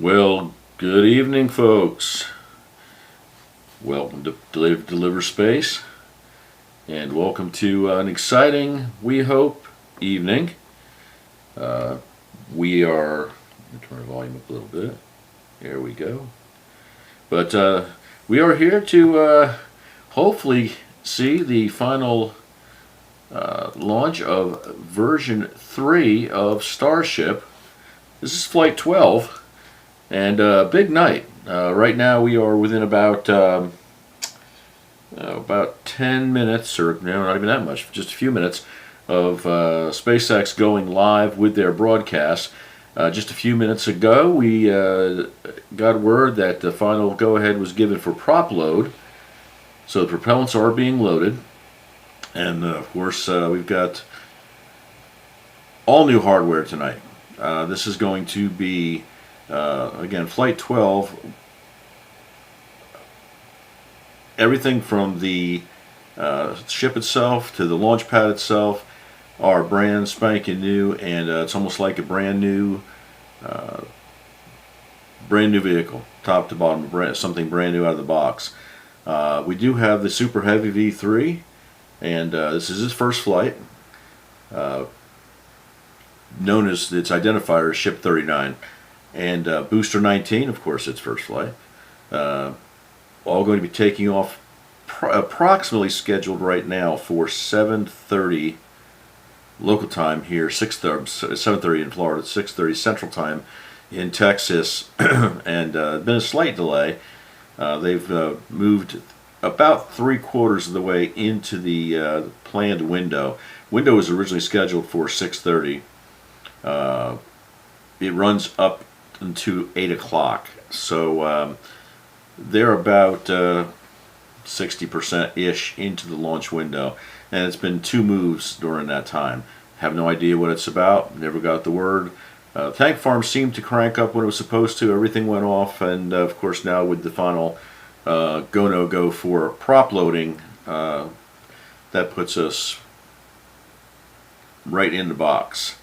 Well, good evening, folks. Welcome to Deliver Space, and welcome to an exciting, we hope, evening. We are, let me turn the volume up a little bit. There we go. But we are here to hopefully see the final launch of version 3 of Starship. This is Flight 12. And big night. Right now we are within about 10 minutes, or no, not even that much, just a few minutes, of SpaceX going live with their broadcast. Just a few minutes ago we got word that the final go-ahead was given for prop load. So the propellants are being loaded. And of course we've got all new hardware tonight. This is going to be again, Flight 12, everything from the ship itself to the launch pad itself are brand spanking new, and it's almost like a brand new vehicle, top to bottom, something brand new out of the box. We do have the Super Heavy V3, and this is his first flight, known as, its identifier as Ship 39. And Booster 19, of course, its first flight. All going to be taking off approximately scheduled right now for 7:30 local time here, 7:30 in Florida, 6:30 Central Time in Texas, and been a slight delay. They've moved about 3/4 of the way into the planned window. Window was originally scheduled for 6:30. It runs up into 8 o'clock, so they're about 60%-ish into the launch window, and it's been 2 moves during that time. Have no idea what it's about, never got the word. Tank farm seemed to crank up when it was supposed to, everything went off, and of course now with the final go-no-go for prop loading, that puts us right in the box.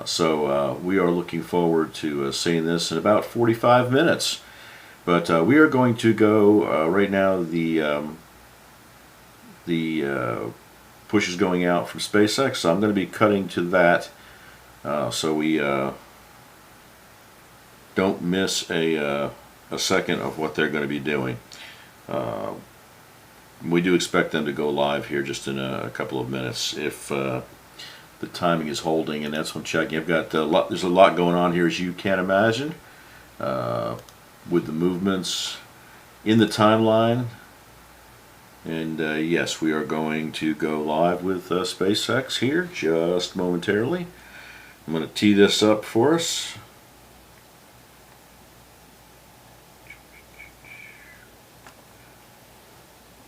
So we are looking forward to seeing this in about 45 minutes. But we are going to go right now. The push is going out from SpaceX, so I'm going to be cutting to that, so we don't miss a second of what they're going to be doing. We do expect them to go live here just in a couple of minutes if the timing is holding, and that's what I'm checking. I've got there's a lot going on here, as you can imagine, with the movements in the timeline. And yes, we are going to go live with SpaceX here just momentarily. I'm going to tee this up for us.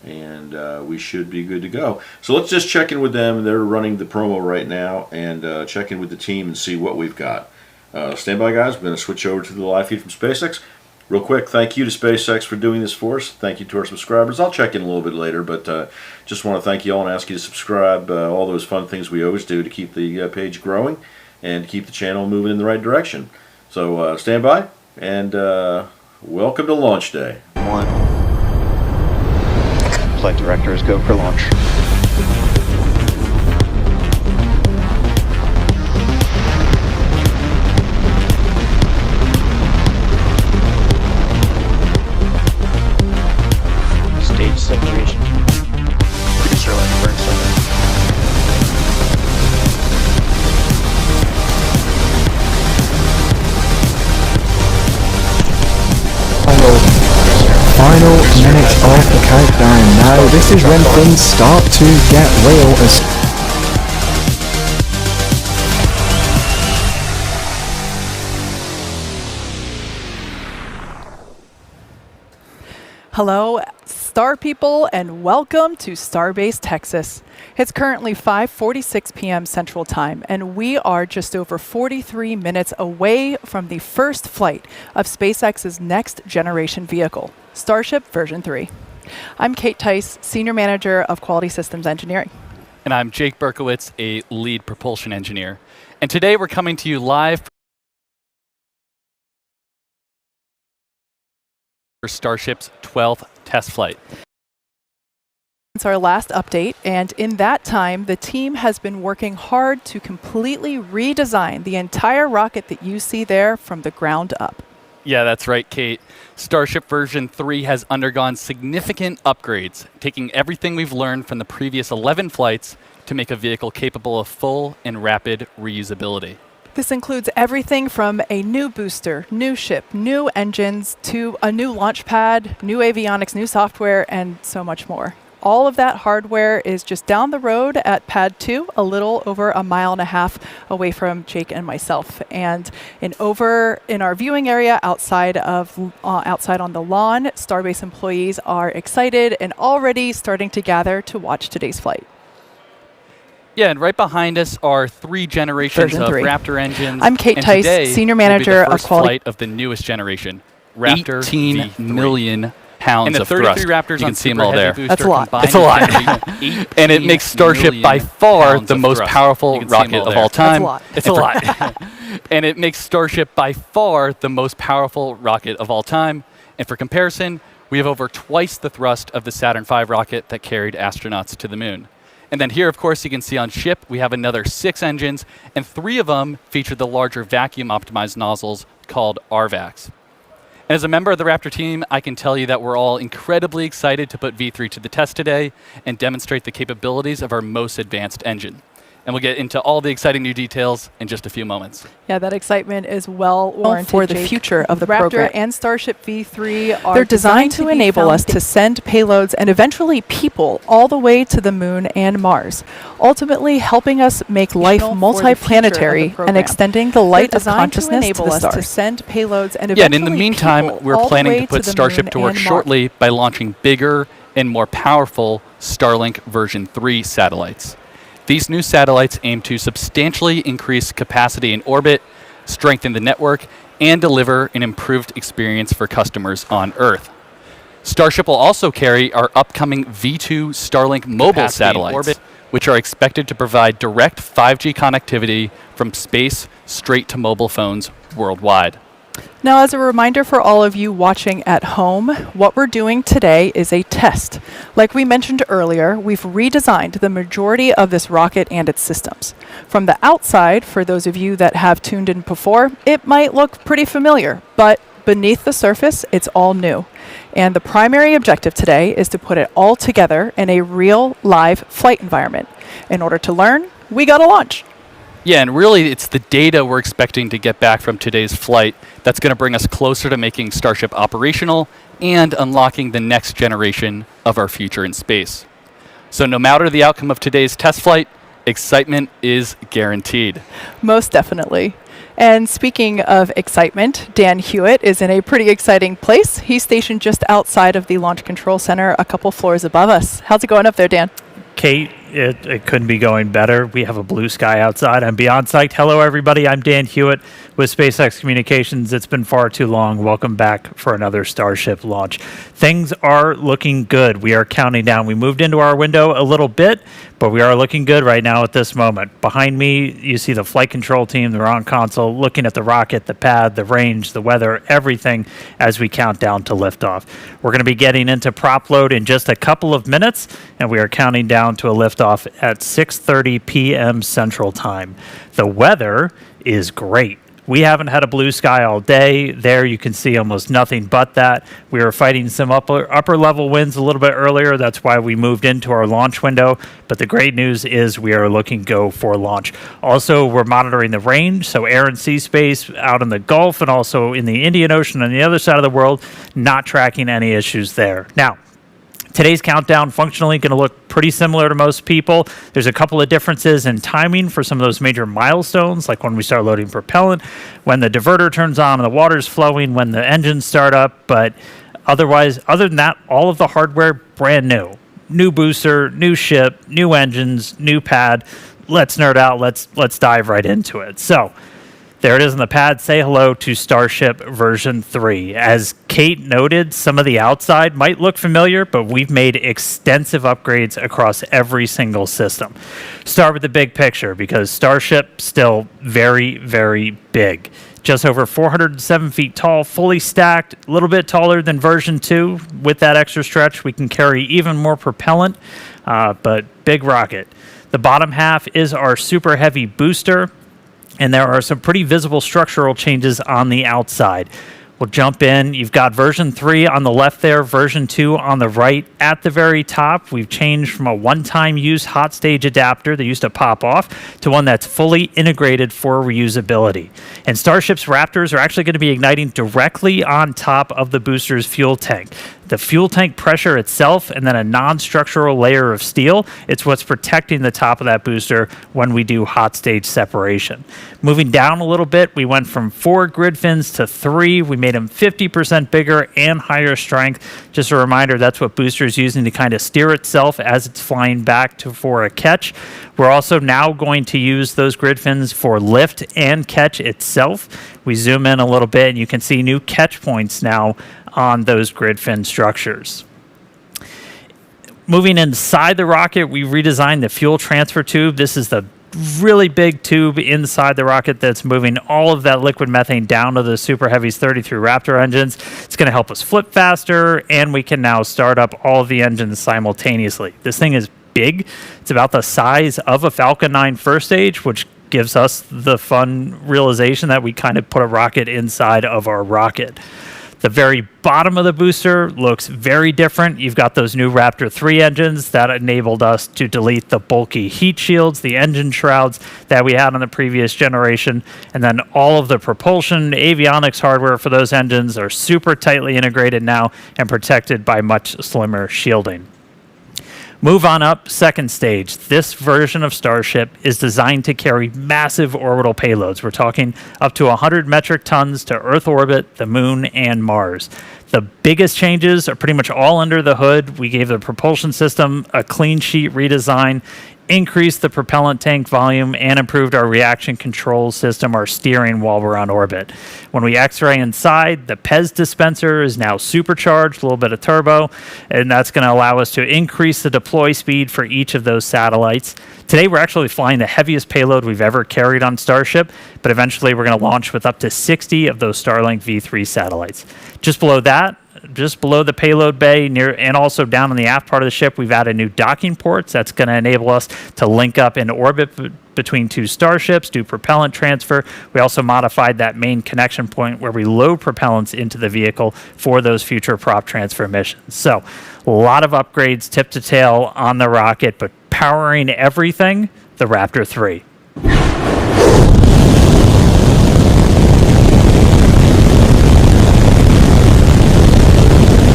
And we should be good to go. So let's just check in with them. They're running the promo right now, and check in with the team and see what we've got. Stand by, guys. We're going to switch over to the live feed from SpaceX. Real quick, thank you to SpaceX for doing this for us. Thank you to our subscribers. I'll check in a little bit later, but just want to thank you all and ask you to subscribe. All those fun things we always do to keep the page growing and keep the channel moving in the right direction. So stand by, and welcome to launch day. Flight directors go for launch. Stage separation. Producer Leonard Bernstein. Final minutes of the countdown. Now this is when things start to get real. Hello, Star people, and welcome to Starbase, Texas. It's currently 5:46 p.m. Central Time, and we are just over 43 minutes away from the first flight of SpaceX's next generation vehicle, Starship version 3. I'm Kate Tice, Senior Manager of Quality Systems Engineering. And I'm Jake Berkowitz, a lead propulsion engineer. And today we're coming to you live for Starship's 12th test flight. Since our last update, and in that time, the team has been working hard to completely redesign the entire rocket that you see there from the ground up. Yeah, that's right, Kate. Starship version 3 has undergone significant upgrades, taking everything we've learned from the previous 11 flights to make a vehicle capable of full and rapid reusability. This includes everything from a new booster, new ship, new engines, to a new launch pad, new avionics, new software, and so much more. All of that hardware is just down the road at Pad 2, a little over a mile and a half away from Jake and myself. And in our viewing area outside on the lawn, Starbase employees are excited and already starting to gather to watch today's flight. Yeah, and right behind us are 3 generations Version of 3. Raptor engines. I'm Kate and Tice, today Senior will be Manager the of first Quality. flight of the newest generation, Raptor 18 V3. million pounds And the of 33 thrust. Raptors You on can see them Super all Heavy there. Booster That's a lot. combined That's a lot. is gonna be 18 And it makes Starship by million far pounds the of most thrust. powerful You can see 'em rocket all of there. all time. That's a lot. It's a lot. And it makes Starship by far the most powerful rocket of all time. And for comparison, we have over twice the thrust of the Saturn V rocket that carried astronauts to the moon. And then here, of course, you can see on ship, we have another 6 engines, and 3 of them feature the larger vacuum-optimized nozzles called RVACs. And as a member of the Raptor team, I can tell you that we're all incredibly excited to put V3 to the test today and demonstrate the capabilities of our most advanced engine. And we'll get into all the exciting new details in just a few moments. Yeah, that excitement is well warranted for the Jake. future of the Raptor program. and Starship V3 are They're designed to be enable us to send payloads and eventually people all the way to the moon and Mars, ultimately helping us make life For the multiplanetary future of the and program. extending the light They're of designed to consciousness to enable the us to stars. Send payloads and Yeah, and eventually in the meantime, people we're all the planning way to put the Starship moon to work and Mars. shortly by launching bigger and more powerful Starlink version 3 satellites. These new satellites aim to substantially increase capacity in orbit, strengthen the network, and deliver an improved experience for customers on Earth. Starship will also carry our upcoming V2 Starlink mobile Capacity in satellites, orbit. which are expected to provide direct 5G connectivity from space straight to mobile phones worldwide. Now, as a reminder for all of you watching at home, what we're doing today is a test. Like we mentioned earlier, we've redesigned the majority of this rocket and its systems. From the outside, for those of you that have tuned in before, it might look pretty familiar, but beneath the surface, it's all new. And the primary objective today is to put it all together in a real, live flight environment. In order to learn, we gotta launch. Yeah, and really it's the data we're expecting to get back from today's flight that's going to bring us closer to making Starship operational and unlocking the next generation of our future in space. So no matter the outcome of today's test flight, excitement is guaranteed. Most definitely. And speaking of excitement, Dan Hewitt is in a pretty exciting place. He's stationed just outside of the Launch Control Center, a couple floors above us. How's it going up there, Dan? Kate, it couldn't be going better. We have a blue sky outside. I'm beyond psyched. Hello, everybody. I'm Dan Hewitt with SpaceX Communications. It's been far too long. Welcome back for another Starship launch. Things are looking good. We are counting down. We moved into our window a little bit, but we are looking good right now at this moment. Behind me, you see the flight control team. They're on console, looking at the rocket, the pad, the range, the weather, everything as we count down to liftoff. We're going to be getting into prop load in just a couple of minutes, and we are counting down to a liftoff at 6:30 p.m. Central Time. The weather is great. We haven't had a blue sky all day. There you can see almost nothing but that. We were fighting some upper level winds a little bit earlier. That's why we moved into our launch window. But the great news is we are looking go for launch. Also, we're monitoring the range, so air and sea space out in the Gulf and also in the Indian Ocean on the other side of the world, not tracking any issues there. Now, today's countdown functionally going to look pretty similar to most people. There's a couple of differences in timing for some of those major milestones, like when we start loading propellant, when the diverter turns on and the water's flowing, when the engines start up. But otherwise, other than that, all of the hardware brand new. New booster, new ship, new engines, new pad. Let's nerd out. Let's dive right into it. So there it is on the pad. Say hello to Starship version 3. As Kate noted, some of the outside might look familiar, but we've made extensive upgrades across every single system. Start with the big picture because Starship still very, very big. just over 407 feet tall, fully stacked, a little bit taller than version 2. With that extra stretch, we can carry even more propellant, but big rocket. The bottom half is our super heavy booster, and there are some pretty visible structural changes on the outside. We'll jump in. You've got version 3 on the left there, version 2 on the right. At the very top, we've changed from a one-time use hot stage adapter that used to pop off to one that's fully integrated for reusability. And Starship's Raptors are actually going to be igniting directly on top of the booster's fuel tank. The fuel tank pressure itself and then a non-structural layer of steel, it's what's protecting the top of that booster when we do hot stage separation. Moving down a little bit, we went from 4 grid fins to 3. We made them 50% bigger and higher strength. Just a reminder, that's what booster is using to kind of steer itself as it's flying back for a catch. We're also now going to use those grid fins for lift and catch itself. We zoom in a little bit and you can see new catch points now on those grid fin structures. Moving inside the rocket, we redesigned the fuel transfer tube. This is the really big tube inside the rocket that's moving all of that liquid methane down to the Super Heavy's 33 Raptor engines. It's going to help us flip faster, and we can now start up all of the engines simultaneously. This thing is big. It's about the size of a Falcon 9 first stage, which gives us the fun realization that we kind of put a rocket inside of our rocket. The very bottom of the booster looks very different. You've got those new Raptor 3 engines that enabled us to delete the bulky heat shields, the engine shrouds that we had on the previous generation, and then all of the propulsion, avionics hardware for those engines are super tightly integrated now and protected by much slimmer shielding. Move on up, second stage. This version of Starship is designed to carry massive orbital payloads. We're talking up to 100 metric tons to Earth orbit, the Moon, and Mars. The biggest changes are pretty much all under the hood. We gave the propulsion system a clean sheet redesign, increased the propellant tank volume, and improved our reaction control system, our steering while we're on orbit. When we X-ray inside, the PEZ dispenser is now supercharged, a little bit of turbo, and that's going to allow us to increase the deploy speed for each of those satellites. Today, we're actually flying the heaviest payload we've ever carried on Starship, but eventually we're going to launch with up to 60 of those Starlink V3 satellites. Just below that, just below the payload bay and also down on the aft part of the ship, we've added new docking ports. That's going to enable us to link up in orbit between 2 starships, do propellant transfer. We also modified that main connection point where we load propellants into the vehicle for those future prop transfer missions. So a lot of upgrades tip to tail on the rocket, but powering everything, the Raptor 3.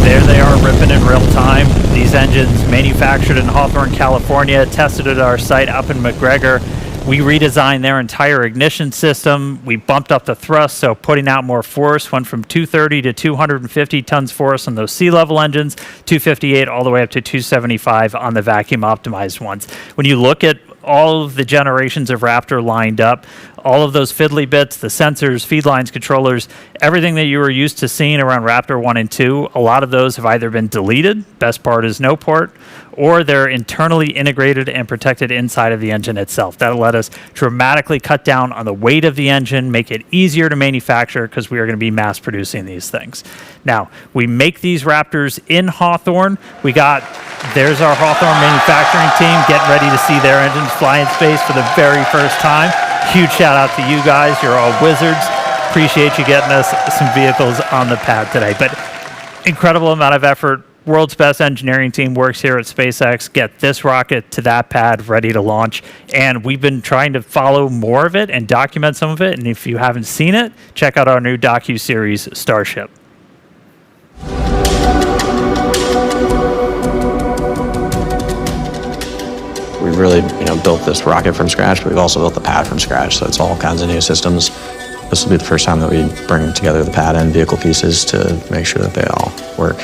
There they are, ripping in real time. These engines manufactured in Hawthorne, California, tested at our site up in McGregor. We redesigned their entire ignition system. We bumped up the thrust, so putting out more force, went from 230 to 250 tons force on those sea-level engines, 258 all the way up to 275 on the vacuum-optimized ones. When you look at all of the generations of Raptor lined up, all of those fiddly bits, the sensors, feed lines, controllers, everything that you were used to seeing around Raptor 1 and 2, a lot of those have either been deleted, best part is no port, or they're internally integrated and protected inside of the engine itself. That'll let us dramatically cut down on the weight of the engine, make it easier to manufacture because we are going to be mass producing these things. Now, we make these Raptors in Hawthorne. There's our Hawthorne manufacturing team getting ready to see their engines fly in space for the very first time. Huge shout out to you guys. You're all wizards. Appreciate you getting us some vehicles on the pad today. But incredible amount of effort. World's best engineering team works here at SpaceX. Get this rocket to that pad ready to launch. And we've been trying to follow more of it and document some of it. And if you haven't seen it, check out our new docu-series, Starship. We've really, built this rocket from scratch, but we've also built the pad from scratch, so it's all kinds of new systems. This will be the first time that we bring together the pad and vehicle pieces to make sure that they all work.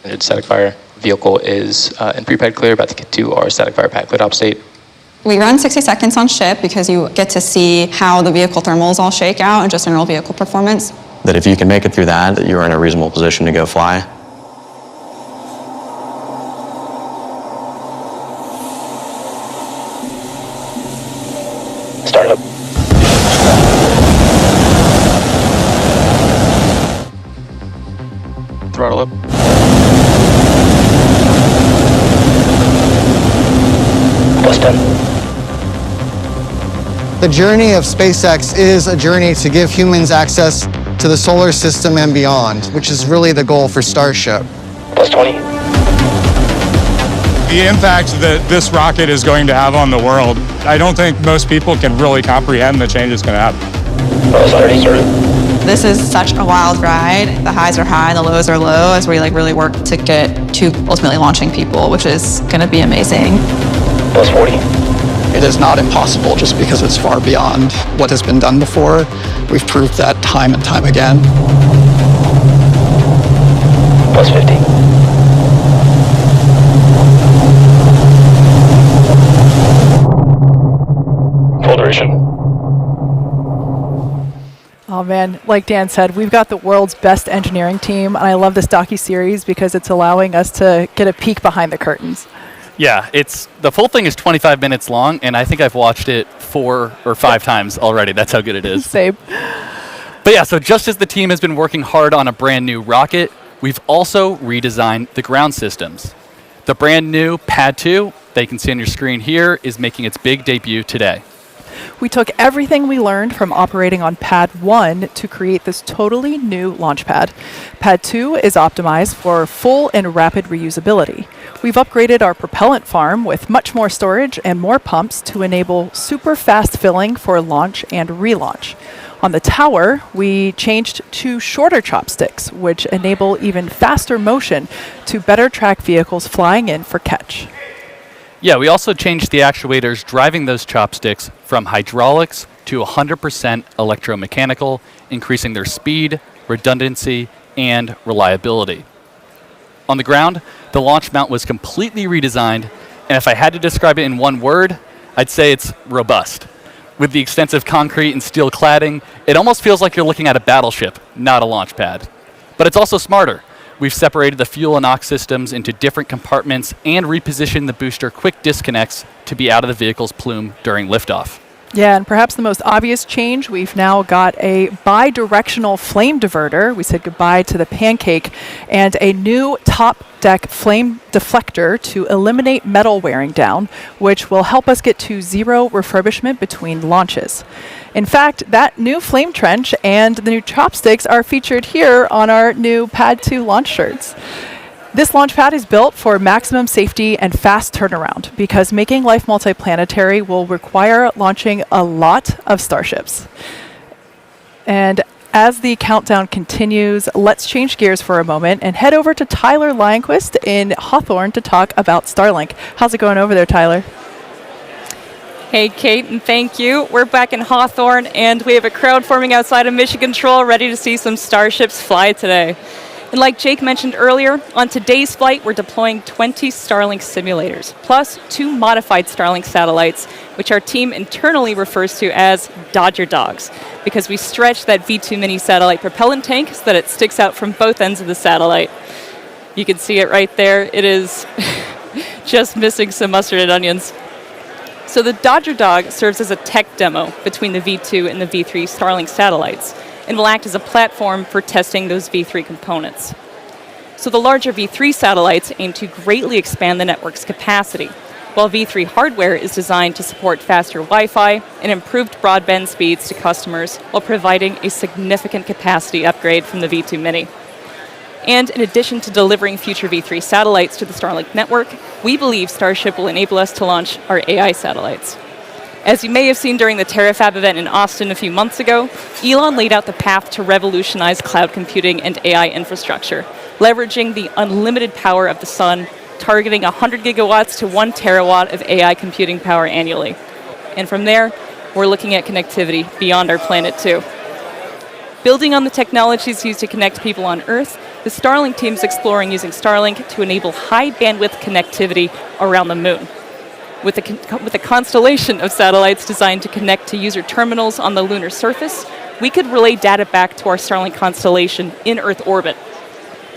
The static fire vehicle is in pre-pad clear, about to get to our static fire pad clear top state. We run 60 seconds on ship because you get to see how the vehicle thermals all shake out and just general vehicle performance. That if you can make it through that you're in a reasonable position to go fly. Start throttle up. +10. The journey of SpaceX is a journey to give humans access to the solar system and beyond, which is really the goal for Starship. +20. The impact that this rocket is going to have on the world, I don't think most people can really comprehend the change it's going to have. +30, started. This is such a wild ride. The highs are high, the lows are low, as we really work to get to ultimately launching people, which is going to be amazing. +40. It is not impossible just because it's far beyond what has been done before. We've proved that time and time again. +50. Full duration. Oh man, like Dan said, we've got the world's best engineering team, and I love this docu-series because it's allowing us to get a peek behind the curtains. Yeah, the full thing is 25 minutes long, and I think I've watched it 4 or 5 times already. That's how good it is. Same. But yeah, so just as the team has been working hard on a brand new rocket, we've also redesigned the ground systems. The brand new Pad 2, that you can see on your screen here, is making its big debut today. We took everything we learned from operating on Pad 1 to create this totally new launch pad. Pad 2 is optimized for full and rapid reusability. We've upgraded our propellant farm with much more storage and more pumps to enable super fast filling for launch and relaunch. On the tower, we changed to shorter chopsticks, which enable even faster motion to better track vehicles flying in for catch. Yeah, we also changed the actuators driving those chopsticks from hydraulics to 100% electromechanical, increasing their speed, redundancy, and reliability. On the ground, the launch mount was completely redesigned, and if I had to describe it in one word, I'd say it's robust. With the extensive concrete and steel cladding, it almost feels like you're looking at a battleship, not a launch pad. But it's also smarter. We've separated the fuel and ox systems into different compartments and repositioned the booster quick disconnects to be out of the vehicle's plume during liftoff. Yeah, and perhaps the most obvious change, we've now got a bi-directional flame diverter. We said goodbye to the pancake, and a new top deck flame deflector to eliminate metal wearing down, which will help us get to zero refurbishment between launches. In fact, that new flame trench and the new chopsticks are featured here on our new Pad 2 launch shirts. This launch pad is built for maximum safety and fast turnaround because making life multiplanetary will require launching a lot of Starships. And as the countdown continues, let's change gears for a moment and head over to Tyler Lionquist in Hawthorne to talk about Starlink. How's it going over there, Tyler? Hey, Kate, and thank you. We're back in Hawthorne, and we have a crowd forming outside of Mission Control ready to see some Starships fly today. And like Jake mentioned earlier, on today's flight, we're deploying 20 Starlink simulators, plus 2 modified Starlink satellites, which our team internally refers to as Dodger Dogs, because we stretch that V2 mini satellite propellant tank so that it sticks out from both ends of the satellite. You can see it right there. It is just missing some mustard and onions. So the Dodger Dog serves as a tech demo between the V2 and the V3 Starlink satellites, and will act as a platform for testing those V3 components. So the larger V3 satellites aim to greatly expand the network's capacity, while V3 hardware is designed to support faster Wi-Fi and improved broadband speeds to customers while providing a significant capacity upgrade from the V2 Mini. And in addition to delivering future V3 satellites to the Starlink network, we believe Starship will enable us to launch our AI satellites. As you may have seen during the TerraFab event in Austin a few months ago, Elon laid out the path to revolutionize cloud computing and AI infrastructure, leveraging the unlimited power of the sun, targeting 100 gigawatts to 1 terawatt of AI computing power annually. And from there, we're looking at connectivity beyond our planet too. Building on the technologies used to connect people on Earth, the Starlink team is exploring using Starlink to enable high bandwidth connectivity around the moon. With a constellation of satellites designed to connect to user terminals on the lunar surface, we could relay data back to our Starlink constellation in Earth orbit.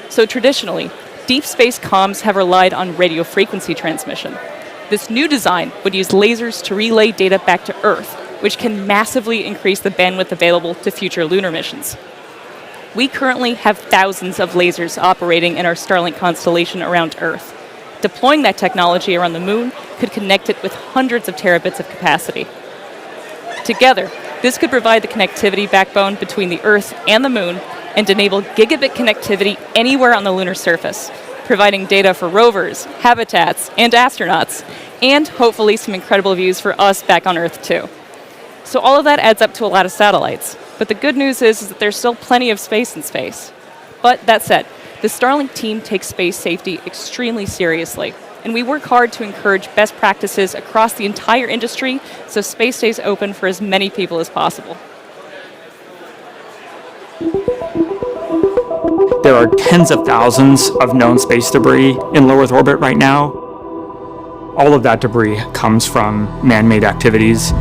So traditionally, deep space comms have relied on radio frequency transmission. This new design would use lasers to relay data back to Earth, which can massively increase the bandwidth available to future lunar missions. We currently have thousands of lasers operating in our Starlink constellation around Earth. Deploying that technology around the moon could connect it with hundreds of terabits of capacity. Together, this could provide the connectivity backbone between the Earth and the moon and enable gigabit connectivity anywhere on the lunar surface, providing data for rovers, habitats, and astronauts, and hopefully some incredible views for us back on Earth too. So all of that adds up to a lot of satellites. But the good news is that there's still plenty of space in space. But that said, the Starlink team takes space safety extremely seriously, and we work hard to encourage best practices across the entire industry so space stays open for as many people as possible. There are tens of thousands of known space debris in low Earth orbit right now. All of that debris comes from man-made activities.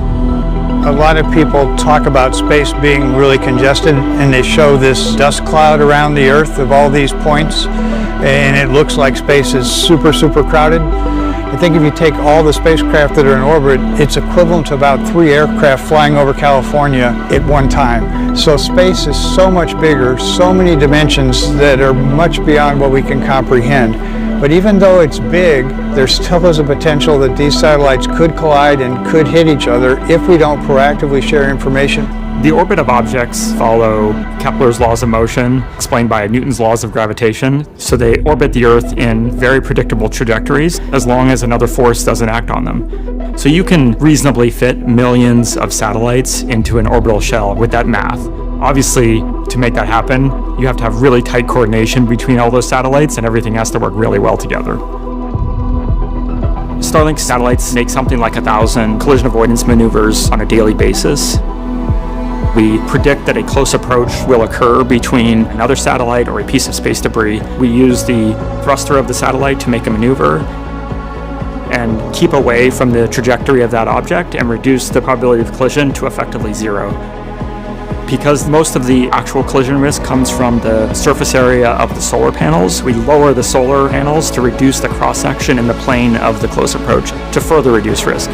A lot of people talk about space being really congested, and they show this dust cloud around the Earth of all these points, and it looks like space is super, super crowded. I think if you take all the spacecraft that are in orbit, it's equivalent to about 3 aircraft flying over California at one time. So space is so much bigger, so many dimensions that are much beyond what we can comprehend. But even though it's big, there still is a potential that these satellites could collide and could hit each other if we don't proactively share information. The orbit of objects follow Kepler's laws of motion, explained by Newton's laws of gravitation. So they orbit the Earth in very predictable trajectories as long as another force doesn't act on them. So you can reasonably fit millions of satellites into an orbital shell with that math. Obviously, to make that happen, you have to have really tight coordination between all those satellites, and everything has to work really well together. Starlink satellites make something like 1,000 collision avoidance maneuvers on a daily basis. We predict that a close approach will occur between another satellite or a piece of space debris. We use the thruster of the satellite to make a maneuver and keep away from the trajectory of that object and reduce the probability of collision to effectively zero. Because most of the actual collision risk comes from the surface area of the solar panels, we lower the solar panels to reduce the cross-section in the plane of the close approach to further reduce risk.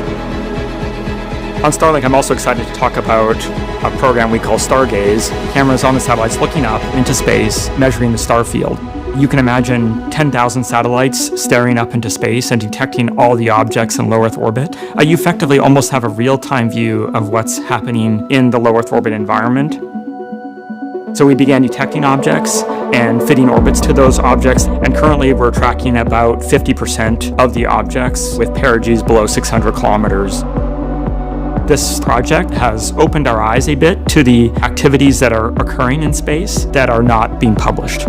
On Starlink, I'm also excited to talk about a program we call Stargaze. Cameras on the satellites looking up into space, measuring the star field. You can imagine 10,000 satellites staring up into space and detecting all the objects in low Earth orbit. You effectively almost have a real-time view of what's happening in the low Earth orbit environment. So we began detecting objects and fitting orbits to those objects, and currently we're tracking about 50% of the objects with perigees below 600 kilometers. This project has opened our eyes a bit to the activities that are occurring in space that are not being published.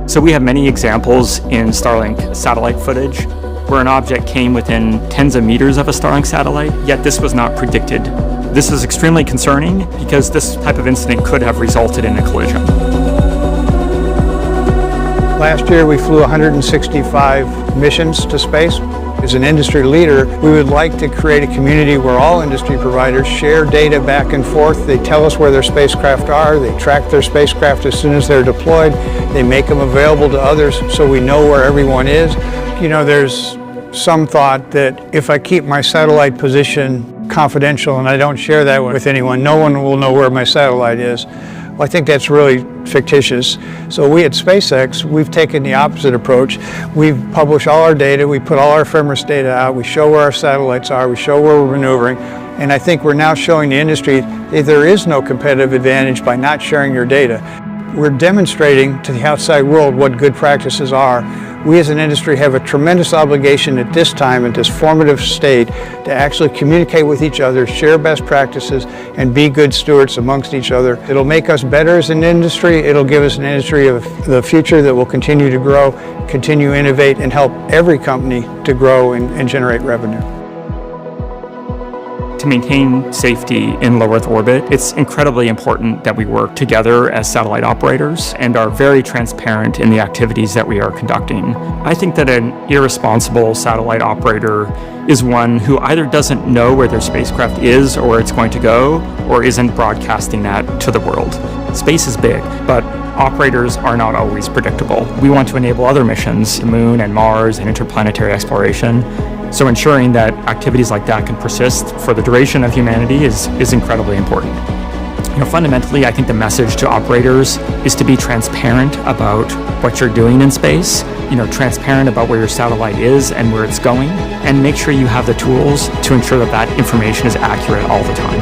So we have many examples in Starlink satellite footage where an object came within tens of meters of a Starlink satellite, yet this was not predicted. This is extremely concerning because this type of incident could have resulted in a collision. Last year we flew 165 missions to space. As an industry leader, we would like to create a community where all industry providers share data back and forth. They tell us where their spacecraft are, they track their spacecraft as soon as they're deployed, they make them available to others so we know where everyone is. You know, there's some thought that if I keep my satellite position confidential and I don't share that with anyone, no one will know where my satellite is. Well, I think that's really fictitious. So we at SpaceX, we've taken the opposite approach. We've published all our data, we put all our ephemeris data out, we show where our satellites are, we show where we're maneuvering, and I think we're now showing the industry that there is no competitive advantage by not sharing your data. We're demonstrating to the outside world what good practices are. We as an industry have a tremendous obligation at this time, at this formative state, to actually communicate with each other, share best practices, and be good stewards amongst each other. It'll make us better as an industry. It'll give us an industry of the future that will continue to grow, continue to innovate, and help every company to grow and generate revenue. To maintain safety in low Earth orbit, it's incredibly important that we work together as satellite operators and are very transparent in the activities that we are conducting. I think that an irresponsible satellite operator is one who either doesn't know where their spacecraft is or where it's going to go, or isn't broadcasting that to the world. Space is big, but operators are not always predictable. We want to enable other missions, the Moon and Mars and interplanetary exploration. So ensuring that activities like that can persist for the duration of humanity is incredibly important. Fundamentally, I think the message to operators is to be transparent about what you're doing in space, transparent about where your satellite is and where it's going, and make sure you have the tools to ensure that that information is accurate all the time.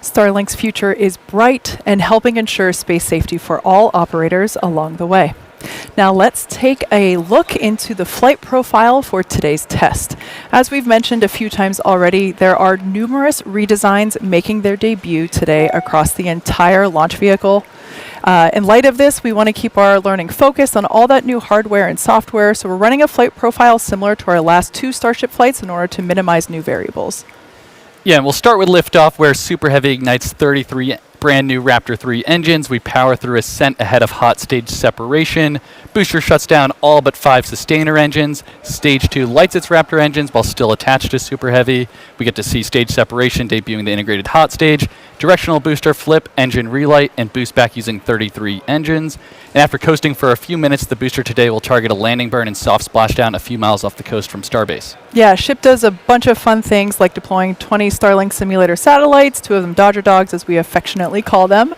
Starlink's future is bright and helping ensure space safety for all operators along the way. Now let's take a look into the flight profile for today's test. As we've mentioned a few times already, there are numerous redesigns making their debut today across the entire launch vehicle. In light of this, we want to keep our learning focused on all that new hardware and software, so we're running a flight profile similar to our last 2 Starship flights in order to minimize new variables. Yeah, and we'll start with liftoff, where Super Heavy ignites 33 brand new Raptor 3 engines. We power through ascent ahead of hot stage separation. Booster shuts down all but 5 sustainer engines. Stage 2 lights its Raptor engines while still attached to Super Heavy. We get to see stage separation debuting the integrated hot stage, directional booster flip, engine relight, and boost back using 33 engines. And after coasting for a few minutes, the booster today will target a landing burn and soft splashdown a few miles off the coast from Starbase. Yeah, Ship does a bunch of fun things like deploying 20 Starlink simulator satellites, 2 of them Dodger Dogs as we affectionately call them,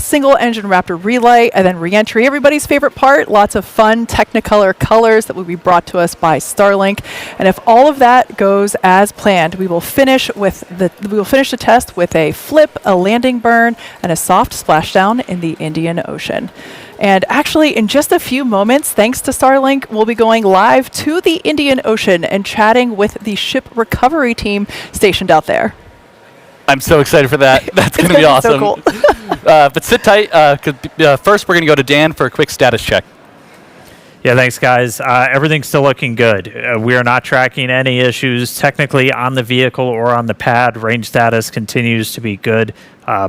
single engine Raptor relight, and then re-entry. Everybody's favorite part, lots of fun Technicolor colors that will be brought to us by Starlink. And if all of that goes as planned, we will finish the test with a flip, a landing burn, and a soft splashdown in the Indian Ocean. And actually, in just a few moments, thanks to Starlink, we'll be going live to the Indian Ocean and chatting with the ship recovery team stationed out there. I'm so excited for that. That's going to be awesome. So cool. But sit tight. First, we're going to go to Dan for a quick status check. Yeah, thanks, guys. Everything's still looking good. We are not tracking any issues technically on the vehicle or on the pad. Range status continues to be good,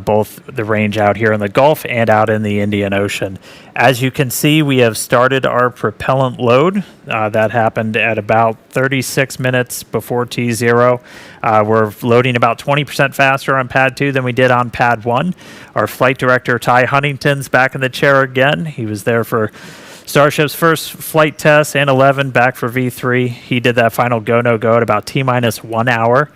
both the range out here in the Gulf and out in the Indian Ocean. As you can see, we have started our propellant load. That happened at about 36 minutes before T0. We're loading about 20% faster on Pad 2 than we did on Pad 1. Our flight director, Ty Huntington's back in the chair again. He was there for Starship's first flight test and 11 back for V3. He did that final go-no-go at about T-minus 1 hour.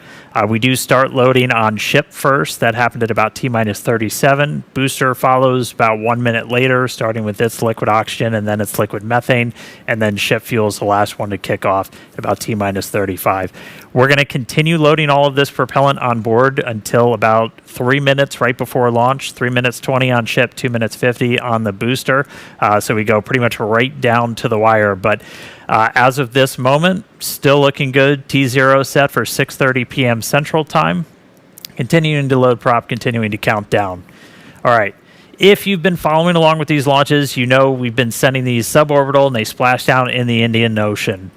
We do start loading on ship first. That happened at about T-minus 37. Booster follows about 1 minute later, starting with its liquid oxygen and then its liquid methane. And then ship fuel is the last one to kick off at about T-minus 35. We're going to continue loading all of this propellant on board until about 3 minutes right before launch. 3 minutes 20 on ship, 2 minutes 50 on the booster. So we go pretty much right down to the wire. But as of this moment, still looking good. T0 set for 6:30 p.m. Central Time. Continuing to load prop, continuing to count down. All right. If you've been following along with these launches, you know we've been sending these suborbital and they splash down in the Indian Ocean.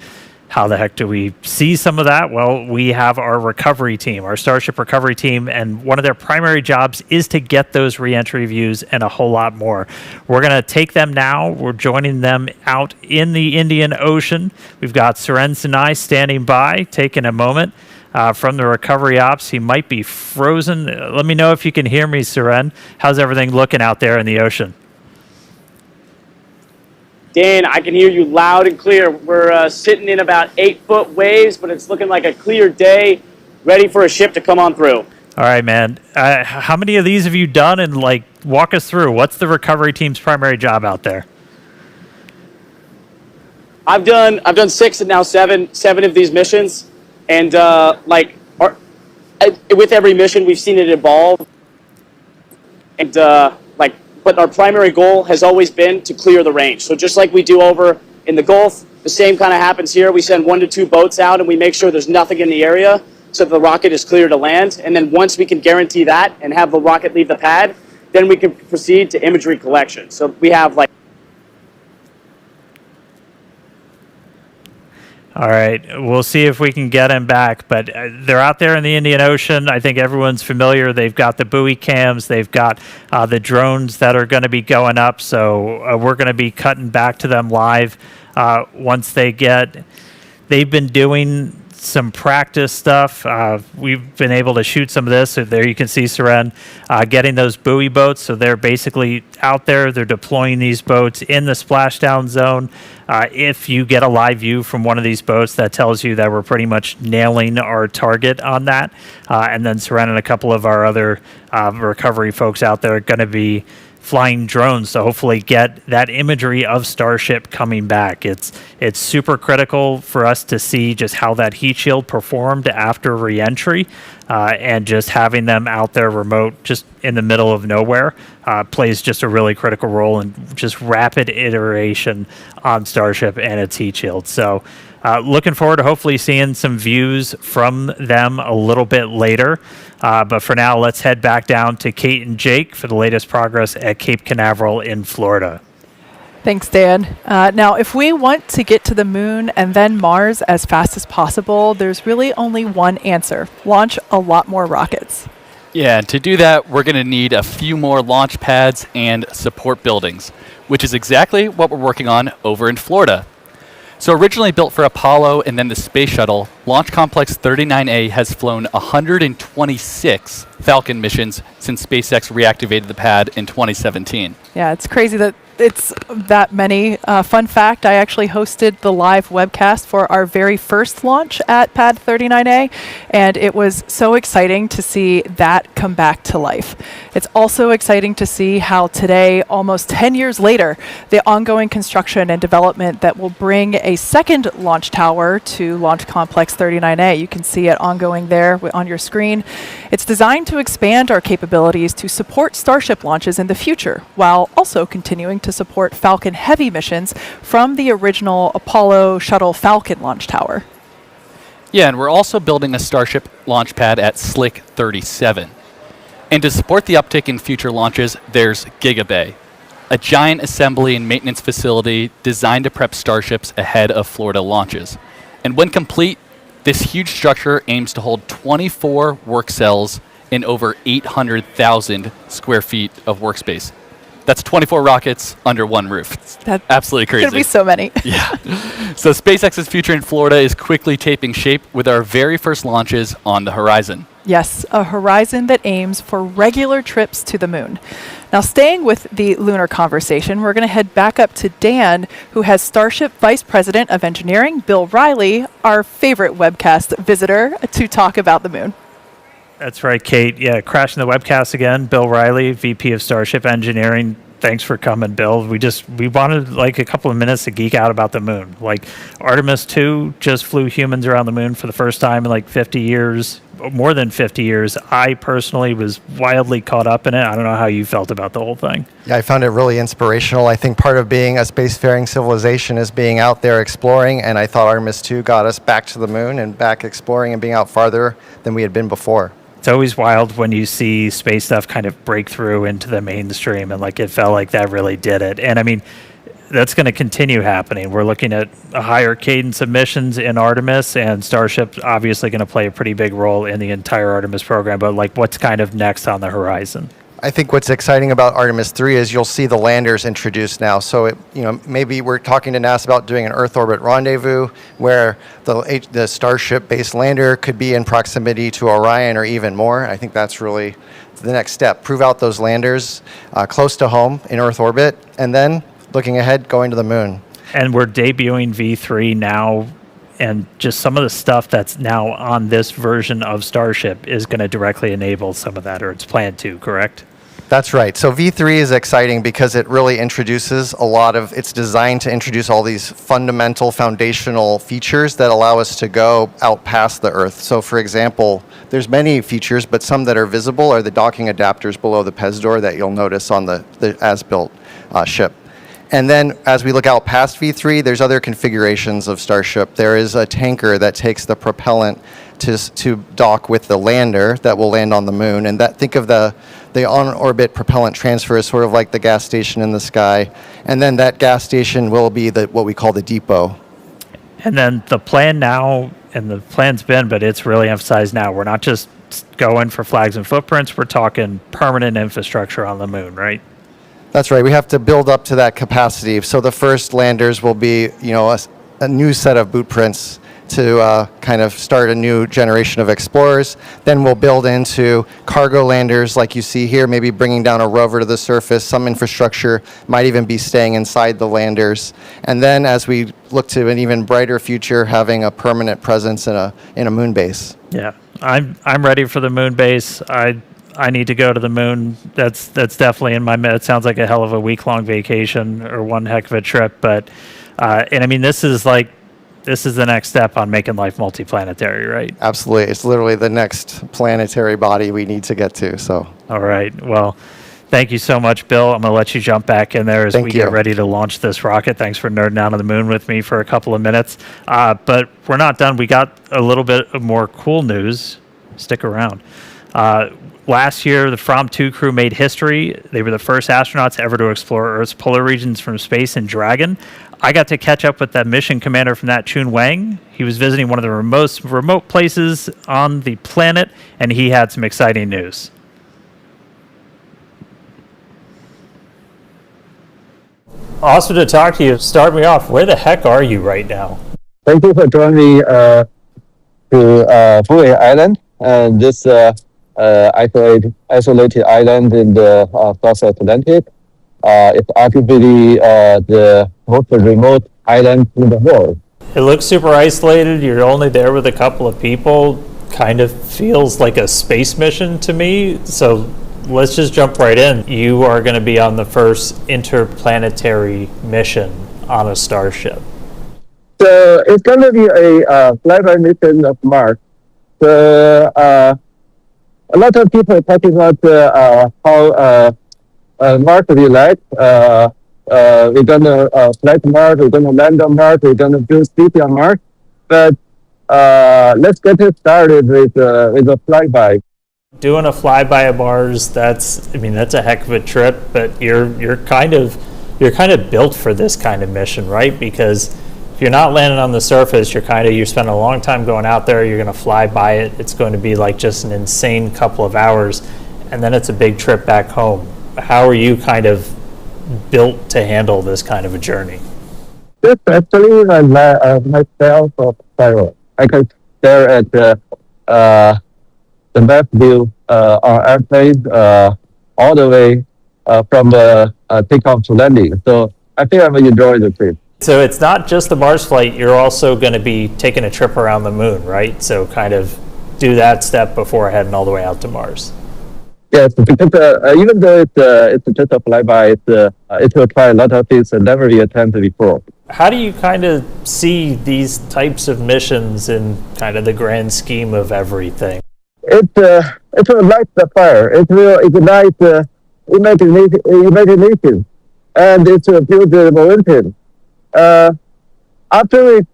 How the heck do we see some of that? Well, we have our recovery team, our Starship recovery team, and one of their primary jobs is to get those re-entry views and a whole lot more. We're going to take them now. We're joining them out in the Indian Ocean. We've got Suren Sinai standing by, taking a moment from the recovery ops. He might be frozen. Let me know if you can hear me, Suren. How's everything looking out there in the ocean? Dan, I can hear you loud and clear. We're sitting in about 8-foot waves, but it's looking like a clear day, ready for a ship to come on through. All right, man. How many of these have you done? And walk us through. What's the recovery team's primary job out there? I've done 6 and now 7 of these missions, and with every mission, we've seen it evolve, and but our primary goal has always been to clear the range. So just like we do over in the Gulf, the same kind of happens here. We send 1 to 2 boats out and we make sure there's nothing in the area so that the rocket is clear to land. And then once we can guarantee that and have the rocket leave the pad, then we can proceed to imagery collection. So we have All right, we'll see if we can get him back, but they're out there in the Indian Ocean. I think everyone's familiar. They've got the buoy cams. They've got the drones that are going to be going up, so we're going to be cutting back to them live once they get. They've been doing some practice stuff. We've been able to shoot some of this. So there you can see Seren getting those buoy boats. So they're basically out there. They're deploying these boats in the splashdown zone. If you get a live view from one of these boats, that tells you that we're pretty much nailing our target on that. And then Seren and a couple of our other recovery folks out there are going to be flying drones to hopefully get that imagery of Starship coming back. It's super critical for us to see just how that heat shield performed after reentry, and just having them out there remote, just in the middle of nowhere, plays just a really critical role in just rapid iteration on Starship and its heat shield. So looking forward to hopefully seeing some views from them a little bit later. But for now, let's head back down to Kate and Jake for the latest progress at Cape Canaveral in Florida. Thanks, Dan. Now, if we want to get to the moon and then Mars as fast as possible, there's really only one answer: launch a lot more rockets. Yeah, and to do that, we're going to need a few more launch pads and support buildings, which is exactly what we're working on over in Florida. So originally built for Apollo and then the Space Shuttle, Launch Complex 39A has flown 126 Falcon missions since SpaceX reactivated the pad in 2017. Yeah, it's crazy that it's that many. Fun fact, I actually hosted the live webcast for our very first launch at Pad 39A, and it was so exciting to see that come back to life. It's also exciting to see how today, almost 10 years later, the ongoing construction and development that will bring a second launch tower to Launch Complex 39A. You can see it ongoing there on your screen. It's designed to expand our capabilities to support Starship launches in the future, while also continuing to support Falcon Heavy missions from the original Apollo Shuttle Falcon launch tower. Yeah, and we're also building a Starship launch pad at Slick 37. And to support the uptick in future launches, there's Gigabay, a giant assembly and maintenance facility designed to prep Starships ahead of Florida launches. And when complete, this huge structure aims to hold 24 work cells in over 800,000 square feet of workspace. That's 24 rockets under one roof. That's absolutely crazy. Could be so many. Yeah. So SpaceX's future in Florida is quickly taking shape with our very first launches on the horizon. Yes, a horizon that aims for regular trips to the moon. Now, staying with the lunar conversation, we're going to head back up to Dan, who has Starship Vice President of Engineering, Bill Riley, our favorite webcast visitor, to talk about the moon. That's right, Kate. Yeah, crashing the webcast again. Bill Riley, VP of Starship Engineering. Thanks for coming, Bill. We wanted like a couple of minutes to geek out about the moon. Like Artemis 2 just flew humans around the moon for the first time in like 50 years, more than 50 years. I personally was wildly caught up in it. I don't know how you felt about the whole thing. Yeah, I found it really inspirational. I think part of being a spacefaring civilization is being out there exploring, and I thought Artemis 2 got us back to the moon and back exploring and being out farther than we had been before. It's always wild when you see space stuff kind of break through into the mainstream, and like it felt like that really did it. And I mean, that's going to continue happening. We're looking at a higher cadence of missions in Artemis, and Starship's obviously going to play a pretty big role in the entire Artemis program. But like, what's kind of next on the horizon? I think what's exciting about Artemis 3 is you'll see the landers introduced now. So, maybe we're talking to NASA about doing an Earth orbit rendezvous where the Starship-based lander could be in proximity to Orion or even more. I think that's really the next step. Prove out those landers close to home in Earth orbit, and then looking ahead, going to the moon. And we're debuting V3 now, and just some of the stuff that's now on this version of Starship is going to directly enable some of that, or it's planned to, correct? That's right. So V3 is exciting because it really introduces it's designed to introduce all these fundamental foundational features that allow us to go out past the Earth. So for example, there's many features, but some that are visible are the docking adapters below the PEZ door that you'll notice on the as-built ship. And then as we look out past V3, there's other configurations of Starship. There is a tanker that takes the propellant to dock with the lander that will land on the moon. And think of the on-orbit propellant transfer as sort of like the gas station in the sky. And then that gas station will be what we call the depot. And then the plan now, and the plan's been, but it's really emphasized now, we're not just going for flags and footprints, we're talking permanent infrastructure on the moon, right? That's right. We have to build up to that capacity. So the first landers will be, a new set of boot prints to kind of start a new generation of explorers. Then we'll build into cargo landers like you see here, maybe bringing down a rover to the surface. Some infrastructure might even be staying inside the landers. And then as we look to an even brighter future, having a permanent presence in a moon base. Yeah, I'm ready for the moon base. I need to go to the moon. That's definitely in my. It sounds like a hell of a week-long vacation or one heck of a trip. But and I mean, this is the next step on making life multiplanetary, right? Absolutely, it's literally the next planetary body we need to get to. So. All right. Well, thank you so much, Bill. I'm going to let you jump back in there as we get ready to launch this rocket. Thanks for nerding out on the moon with me for a couple of minutes. But we're not done. We got a little bit of more cool news. Stick around. Last year, the From 2 crew made history. They were the first astronauts ever to explore Earth's polar regions from space in Dragon. I got to catch up with that mission commander from that, Chun Wang. He was visiting one of the most remote places on the planet, and he had some exciting news. Awesome to talk to you. Start me off. Where the heck are you right now? Thank you for joining me to Bui Island. And this isolated island in the South Atlantic. It's arguably the most remote island in the world. It looks super isolated. You're only there with a couple of people. Kind of feels like a space mission to me. So let's just jump right in. You are going to be on the first interplanetary mission on a Starship. So it's going to be a flyby mission of Mars. A lot of people are talking about how Mars will be like. We're going to fly to Mars, we're going to land on Mars, we're going to build city on Mars. But let's get it started with a flyby. Doing a flyby of Mars, that's a heck of a trip, but you're kind of built for this kind of mission, right? Because if you're not landing on the surface, you're spending a long time going out there, you're going to fly by it, it's going to be like just an insane couple of hours, and then it's a big trip back home. How are you kind of built to handle this kind of a journey? This actually myself of Cairo. I can stare at the map view on airplane all the way from takeoff to landing. So I think I'm enjoying the trip. So it's not just the Mars flight, you're also going to be taking a trip around the moon, right? So kind of do that step before heading all the way out to Mars. Yes, because even though it's just a flyby, it will try a lot of things that never been attempted before. How do you kind of see these types of missions in kind of the grand scheme of everything? It will light the fire. It will ignite imagination, and it will build the momentum. After we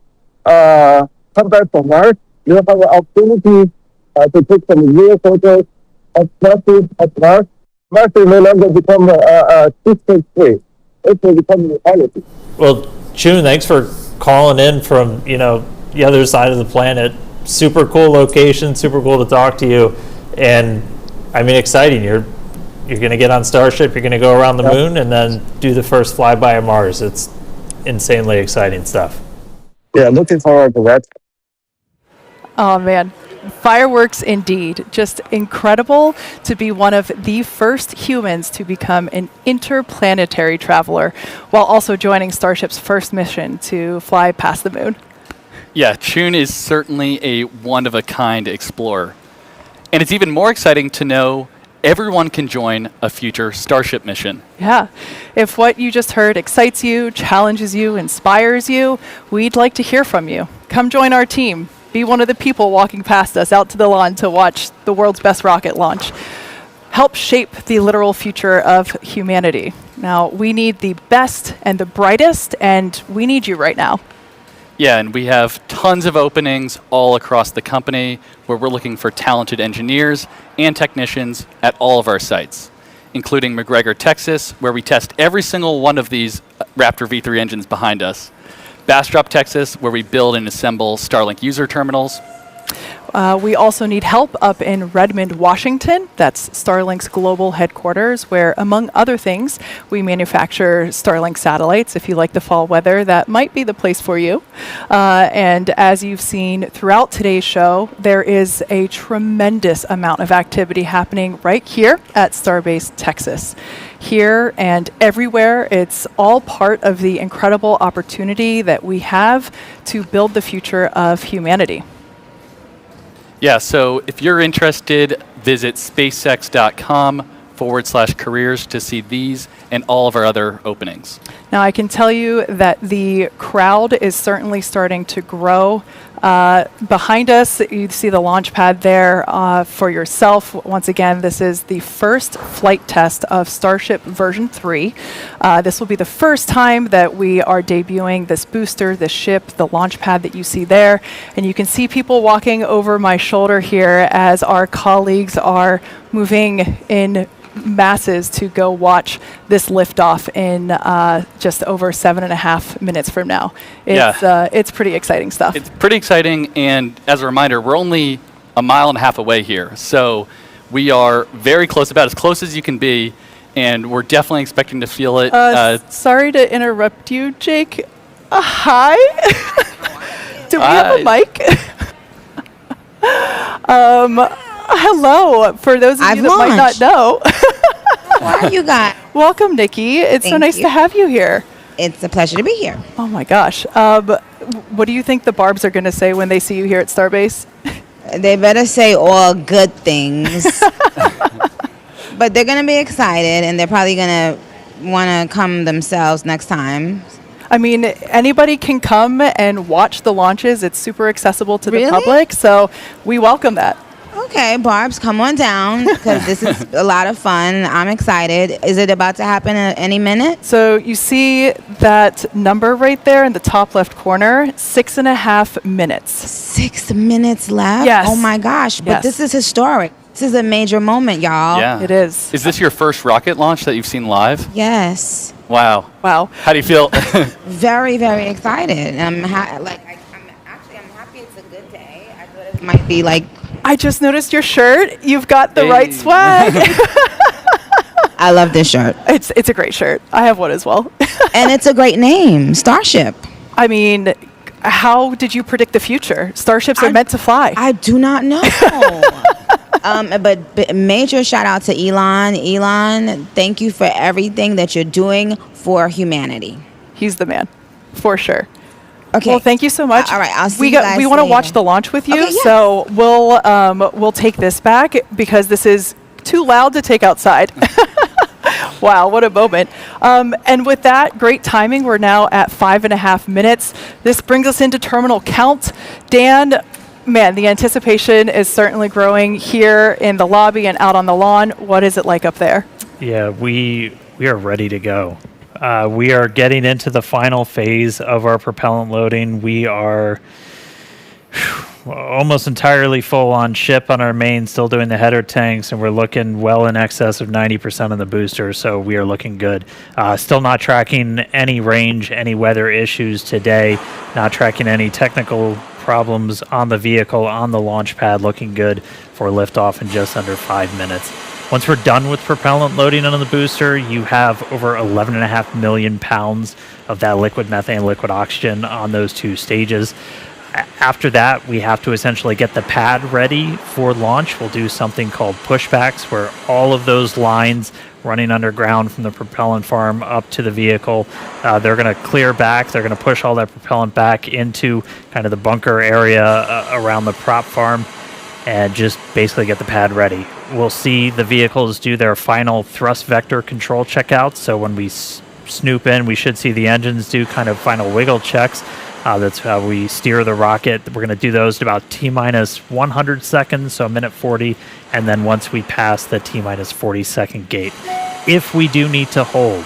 come back from Mars, you have an opportunity to take some real photos of places at Mars. Mars will no longer become a distant place. It will become reality. Well, Chun, thanks for calling in from the other side of the planet. Super cool location, super cool to talk to you, and exciting. You're going to get on Starship. You're going to go around the moon and then do the first flyby of Mars. It's insanely exciting stuff. Yeah, looking forward to that. Oh man, fireworks indeed. Just incredible to be one of the first humans to become an interplanetary traveler while also joining Starship's first mission to fly past the moon. Yeah, Chun is certainly a one-of-a-kind explorer. And it's even more exciting to know everyone can join a future Starship mission. Yeah. If what you just heard excites you, challenges you, inspires you, we'd like to hear from you. Come join our team. Be one of the people walking past us out to the lawn to watch the world's best rocket launch. Help shape the literal future of humanity. Now, we need the best and the brightest, and we need you right now. Yeah, and we have tons of openings all across the company where we're looking for talented engineers and technicians at all of our sites, including McGregor, Texas, where we test every single one of these Raptor V3 engines behind us. Bastrop, Texas, where we build and assemble Starlink user terminals. We also need help up in Redmond, Washington. That's Starlink's global headquarters, where, among other things, we manufacture Starlink satellites. If you like the fall weather, that might be the place for you. And as you've seen throughout today's show, there is a tremendous amount of activity happening right here at Starbase Texas. Here and everywhere, it's all part of the incredible opportunity that we have to build the future of humanity. Yeah, so if you're interested, visit spacex.com/careers to see these and all of our other openings. Now, I can tell you that the crowd is certainly starting to grow. Behind us, you see the launch pad there for yourself. Once again, this is the first flight test of Starship version 3. This will be the first time that we are debuting this booster, this ship, the launch pad that you see there. And you can see people walking over my shoulder here as our colleagues are moving in masses to go watch this liftoff in just over 7.5 minutes from now. It's pretty exciting stuff. It's pretty exciting, and as a reminder, we're only a mile and a half away here, so we are very close, about as close as you can be, and we're definitely expecting to feel it. Sorry to interrupt you, Jake. Hi. Do we have a mic? Hello, for those of you that might not know. How are you guys? Welcome, Nikki. It's so nice to have you here. It's a pleasure to be here. Oh my gosh. What do you think the Barbs are going to say when they see you here at Starbase? They better say all good things. But they're going to be excited, and they're probably going to want to come themselves next time. I mean, anybody can come and watch the launches. It's super accessible to the public, so we welcome that. Okay, Barbs, come on down, because this is a lot of fun. I'm excited. Is it about to happen any minute? So you see that number right there in the top left corner, 6.5 minutes. 6 minutes left? Yes. Oh my gosh, but this is historic. This is a major moment, y'all. Yeah. It is. Is this your first rocket launch that you've seen live? Yes. Wow. Wow. How do you feel? Very, very excited. I'm happy it's a good day. I thought it might be like... I just noticed your shirt. You've got the right swag. I love this shirt. It's a great shirt. I have one as well. And it's a great name, Starship. I mean, how did you predict the future? Starships are meant to fly. I do not know. But major shout out to Elon. Elon, thank you for everything that you're doing for humanity. He's the man, for sure. Okay. Well, thank you so much. All right, I'll see you guys We want to later. watch the launch with you, Okay, yes. so we'll take this back because this is too loud to take outside. Wow, what a moment. And with that, great timing. We're now at 5.5 minutes. This brings us into terminal count. Dan, man, the anticipation is certainly growing here in the lobby and out on the lawn. What is it like up there? Yeah, we are ready to go. We are getting into the final phase of our propellant loading. We are almost entirely full on ship on our main, still doing the header tanks, and we're looking well in excess of 90% on the booster, so we are looking good. Still not tracking any range, any weather issues today, not tracking any technical problems on the vehicle, on the launch pad, looking good for liftoff in just under 5 minutes. Once we're done with propellant loading on the booster, you have over 11.5 million pounds of that liquid methane, liquid oxygen on those two stages. After that, we have to essentially get the pad ready for launch. We'll do something called pushbacks, where all of those lines running underground from the propellant farm up to the vehicle, they're going to clear back. They're going to push all that propellant back into kind of the bunker area around the prop farm and just basically get the pad ready. We'll see the vehicles do their final thrust vector control checkouts. So when we snoop in, we should see the engines do kind of final wiggle checks. That's how we steer the rocket. We're going to do those at about T-minus 100 seconds, so a minute 40, and then once we pass the T-minus 40-second gate. If we do need to hold,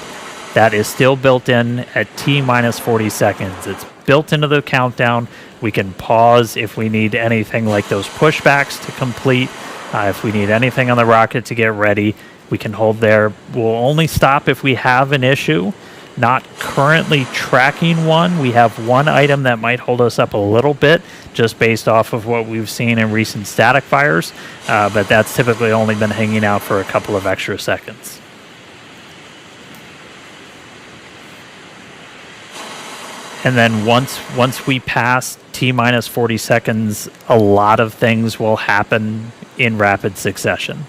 that is still built in at T-minus 40 seconds. It's built into the countdown. We can pause if we need anything like those pushbacks to complete. If we need anything on the rocket to get ready, we can hold there. We'll only stop if we have an issue. Not currently tracking one. We have one item that might hold us up a little bit just based off of what we've seen in recent static fires, but that's typically only been hanging out for a couple of extra seconds. And then once we pass T-minus 40 seconds, a lot of things will happen in rapid succession.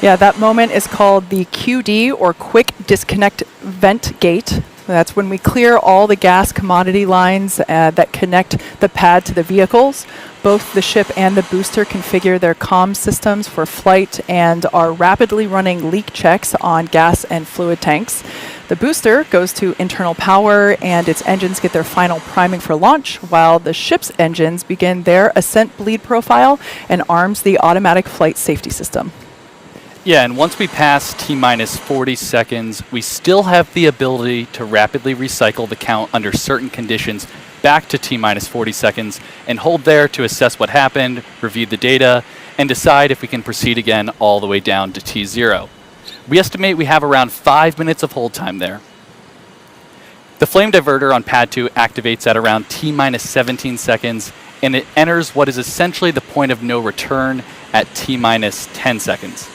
Yeah, that moment is called the QD, or Quick Disconnect Vent Gate. That's when we clear all the gas commodity lines that connect the pad to the vehicles. Both the ship and the booster configure their comm systems for flight and are rapidly running leak checks on gas and fluid tanks. The booster goes to internal power and its engines get their final priming for launch, while the ship's engines begin their ascent bleed profile and arms the automatic flight safety system. Yeah, and once we pass T-minus 40 seconds, we still have the ability to rapidly recycle the count under certain conditions back to T-minus 40 seconds and hold there to assess what happened, review the data, and decide if we can proceed again all the way down to T0. We estimate we have around 5 minutes of hold time there. The flame diverter on pad 2 activates at around T-minus 17 seconds, and it enters what is essentially the point of no return at T-minus 10 seconds.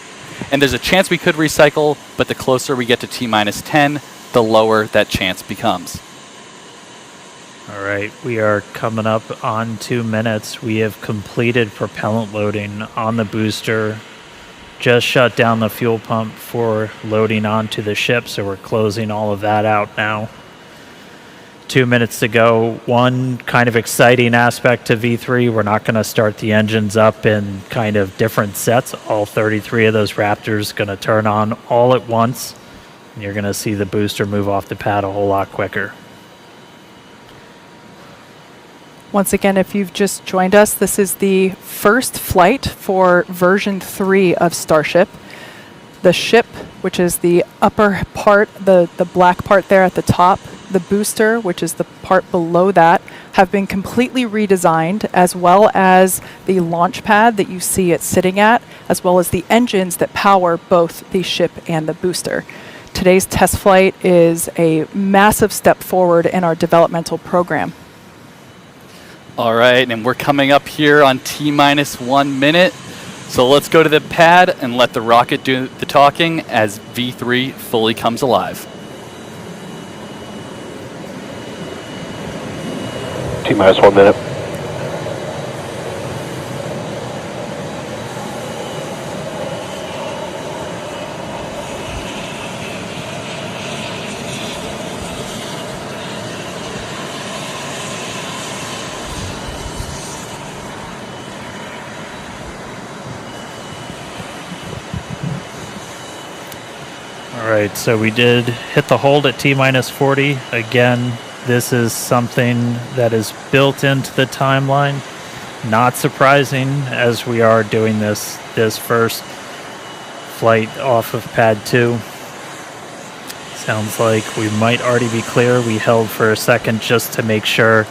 And there's a chance we could recycle, but the closer we get to T-minus 10, the lower that chance becomes. All right, we are coming up on 2 minutes. We have completed propellant loading on the booster, just shut down the fuel pump for loading onto the ship, so we're closing all of that out now. 2 minutes to go. One kind of exciting aspect to V3, we're not going to start the engines up in kind of different sets. All 33 of those Raptors going to turn on all at once. And you're going to see the booster move off the pad a whole lot quicker. Once again, if you've just joined us, this is the first flight for version 3 of Starship. The ship, which is the upper part, the black part there at the top, the booster, which is the part below that, have been completely redesigned, as well as the launch pad that you see it sitting at, as well as the engines that power both the ship and the booster. Today's test flight is a massive step forward in our developmental program. All right, and we're coming up here on T-minus 1 minute. So let's go to the pad and let the rocket do the talking as V3 fully comes alive. T-minus 1 minute. All right, so we did hit the hold at T-minus 40. Again, this is something that is built into the timeline. Not surprising, as we are doing this first flight off of pad 2. Sounds like we might already be clear. We held for a second just to make sure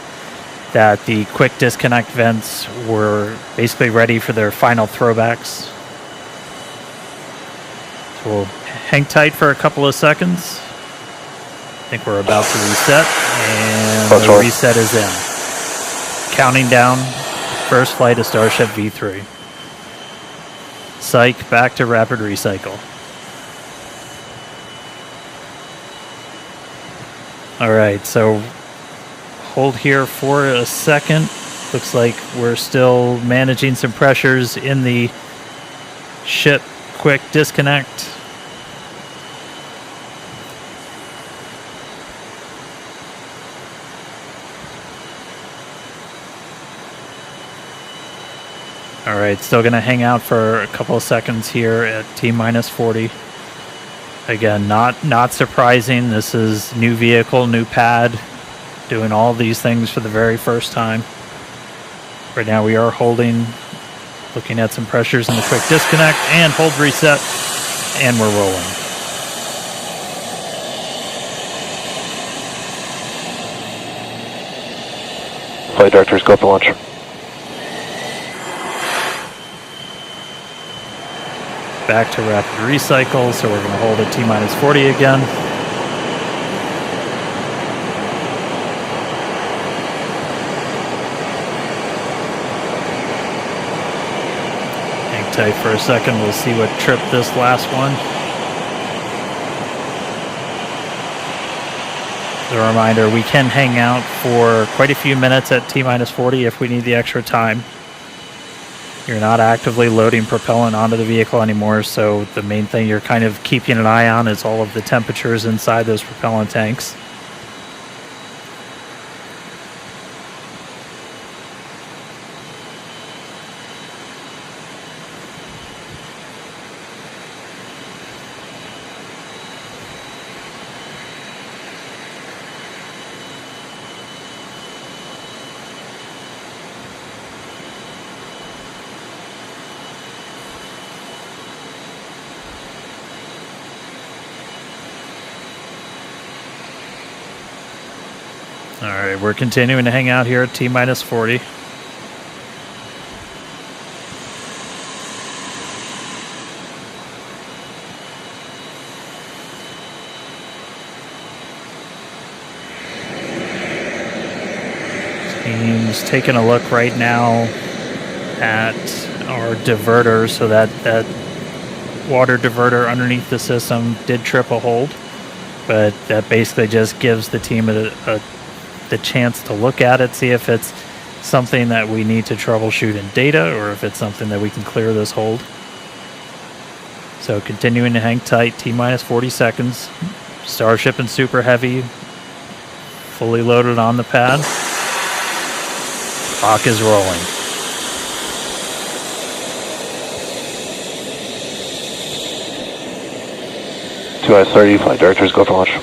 that the quick disconnect vents were basically ready for their final throwbacks. So we'll hang tight for a couple of seconds. I think we're about to reset, and the reset is in. Counting down, first flight of Starship V3. Psych, back to rapid recycle. All right, so hold here for a second. Looks like we're still managing some pressures in the ship quick disconnect. All right, still going to hang out for a couple of seconds here at T-minus 40. Again, not surprising. This is new vehicle, new pad, doing all these things for the very first time. Right now we are holding, looking at some pressures in the quick disconnect, and hold reset, and we're rolling. Flight directors, go for launch. back to rapid recycle, so we're going to hold at T-minus 40 again. Hang tight for a second, we'll see what tripped this last one. As a reminder, we can hang out for quite a few minutes at T-minus 40 if we need the extra time. You're not actively loading propellant onto the vehicle anymore, so the main thing you're kind of keeping an eye on is all of the temperatures inside those propellant tanks. All right, we're continuing to hang out here at T-minus 40. Team's taking a look right now at our diverter, so that water diverter underneath the system did trip a hold, but that basically just gives the team the chance to look at it, see if it's something that we need to troubleshoot in data or if it's something that we can clear this hold. So continuing to hang tight, T-minus 40 seconds. Starship and Super Heavy fully loaded on the pad. Clock is rolling. Two eyes 30, flight directors, go for launch.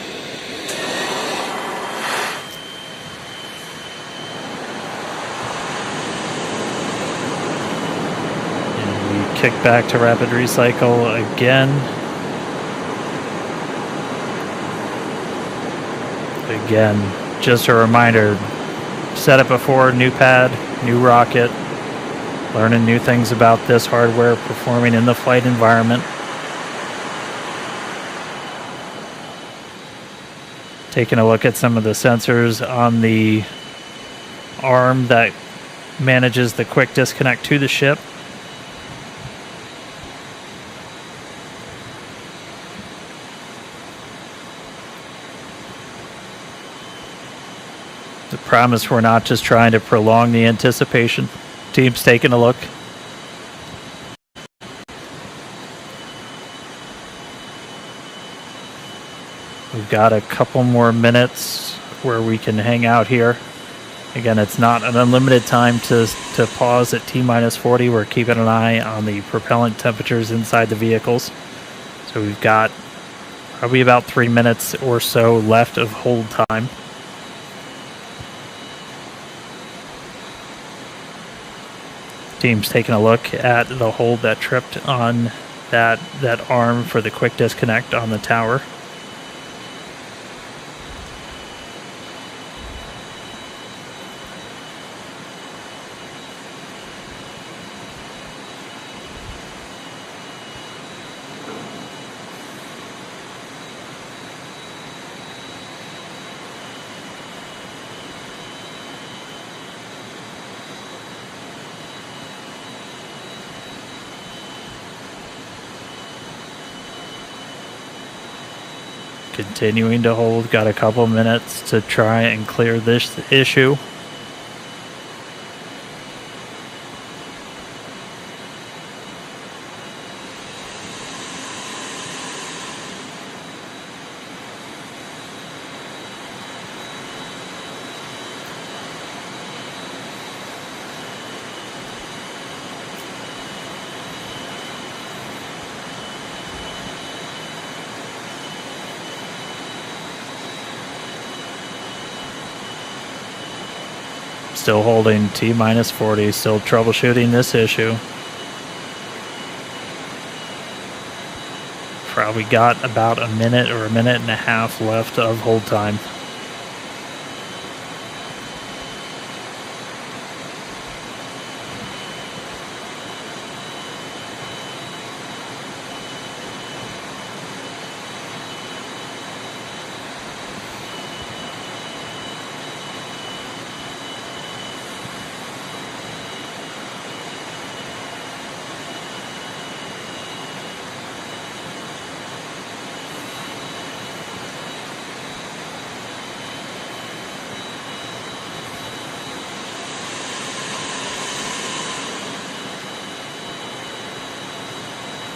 Kick back to rapid recycle again. Again, just a reminder, said it before, new pad, new rocket, learning new things about this hardware performing in the flight environment. Taking a look at some of the sensors on the arm that manages the quick disconnect to the ship. I promise we're not just trying to prolong the anticipation. Team's taking a look. We've got a couple more minutes where we can hang out here. Again, it's not an unlimited time to pause at T-minus 40. We're keeping an eye on the propellant temperatures inside the vehicles. So we've got probably about 3 minutes or so left of hold time. Team's taking a look at the hold that tripped on that arm for the quick disconnect on the tower. Continuing to hold, got a couple minutes to try and clear this issue. Still holding T-minus 40, still troubleshooting this issue. Probably got about a minute or a minute and a half left of hold time.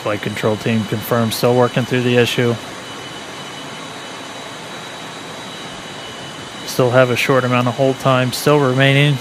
Flight control team confirmed still working through the issue. Still have a short amount of hold time still remaining.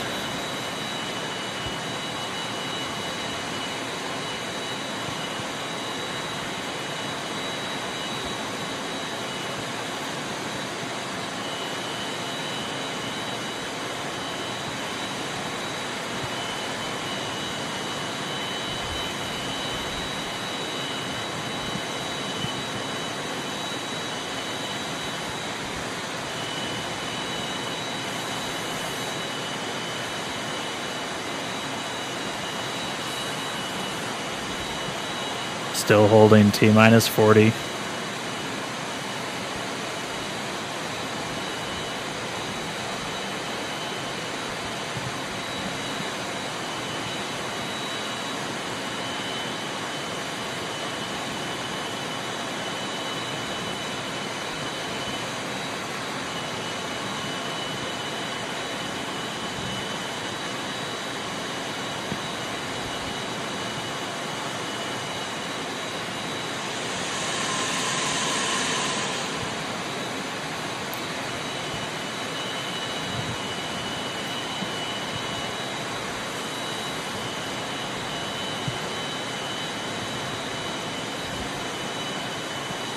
Still holding T minus 40.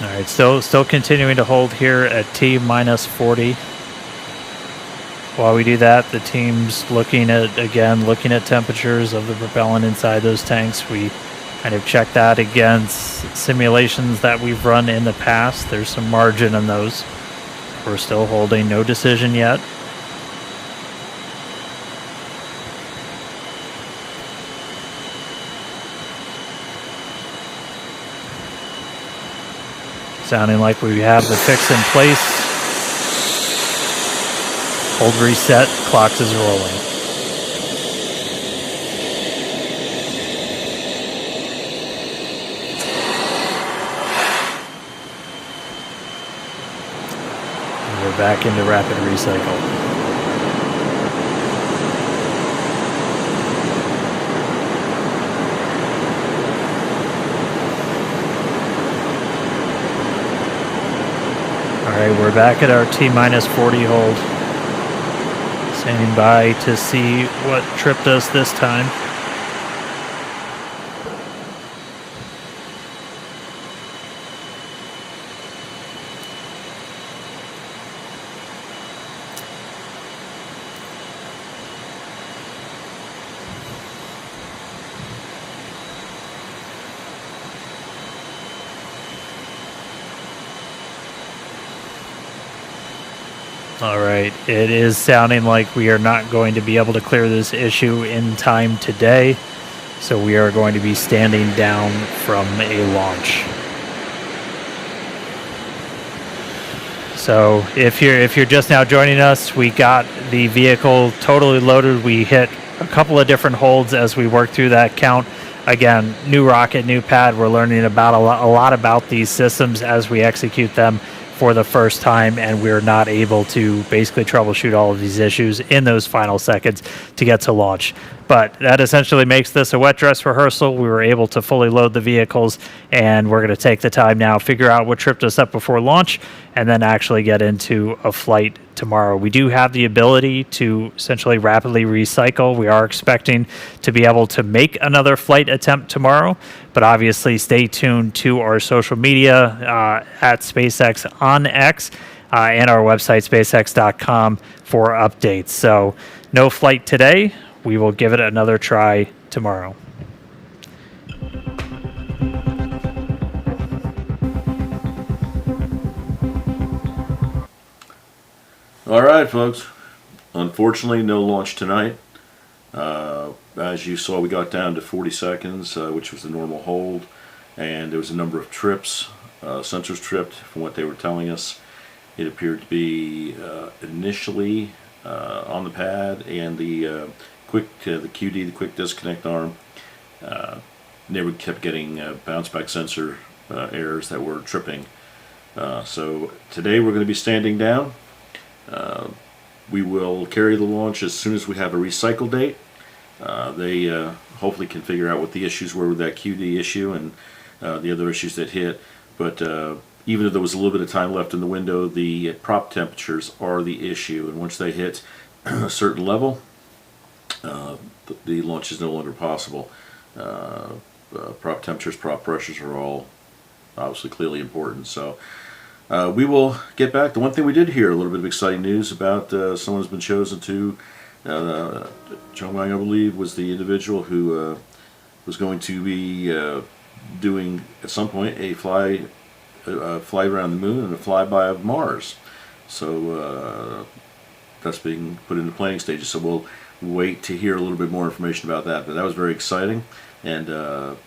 All right, still continuing to hold here at T minus 40. While we do that, the team's looking at temperatures of the propellant inside those tanks. We kind of check that against simulations that we've run in the past. There's some margin in those. We're still holding, no decision yet. Sounding like we have the fix in place. Hold reset, clocks is rolling. And we're back into rapid recycle. All right, we're back at our T minus 40 hold. Standing by to see what tripped us this time. All right, it is sounding like we are not going to be able to clear this issue in time today, so we are going to be standing down from a launch. So if you're just now joining us, we got the vehicle totally loaded. We hit a couple of different holds as we work through that count. Again, new rocket, new pad. We're learning about a lot about these systems as we execute them for the first time, and we're not able to basically troubleshoot all of these issues in those final seconds to get to launch. But that essentially makes this a wet dress rehearsal. We were able to fully load the vehicles, and we're going to take the time now, figure out what tripped us up before launch, and then actually get into a flight tomorrow. We do have the ability to essentially rapidly recycle. We are expecting to be able to make another flight attempt tomorrow, but obviously stay tuned to our social media at SpaceX on X and our website, spacex.com, for updates. So no flight today. We will give it another try tomorrow. All right, folks. Unfortunately, no launch tonight. As you saw, we got down to 40 seconds, which was the normal hold, and there was a number of trips, sensors tripped from what they were telling us. It appeared to be initially on the pad and the the QD, the quick disconnect arm. They kept getting bounce back sensor errors that were tripping. So today we're going to be standing down. We will carry the launch as soon as we have a recycle date. They hopefully can figure out what the issues were with that QD issue and the other issues that hit. But even though there was a little bit of time left in the window, the prop temperatures are the issue. And once they hit a certain level, the launch is no longer possible. Prop temperatures, prop pressures are all obviously clearly important. So we will get back. The one thing we did hear, a little bit of exciting news about someone who's been chosen to, Chung Wang, I believe, was the individual who was going to be doing, at some point, a fly around the moon and a flyby of Mars. So that's being put into planning stages. So we'll wait to hear a little bit more information about that. But that was very exciting. And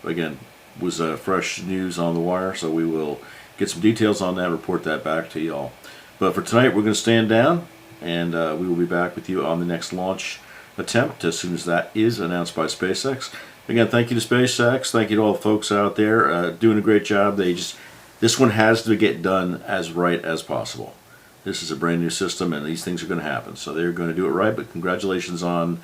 again, was fresh news on the wire. So we will get some details on that, report that back to y'all. But for tonight, we're going to stand down. And we will be back with you on the next launch attempt as soon as that is announced by SpaceX. Again, thank you to SpaceX. Thank you to all the folks out there doing a great job. This one has to get done as right as possible. This is a brand new system, and these things are going to happen. So they're going to do it right. But congratulations on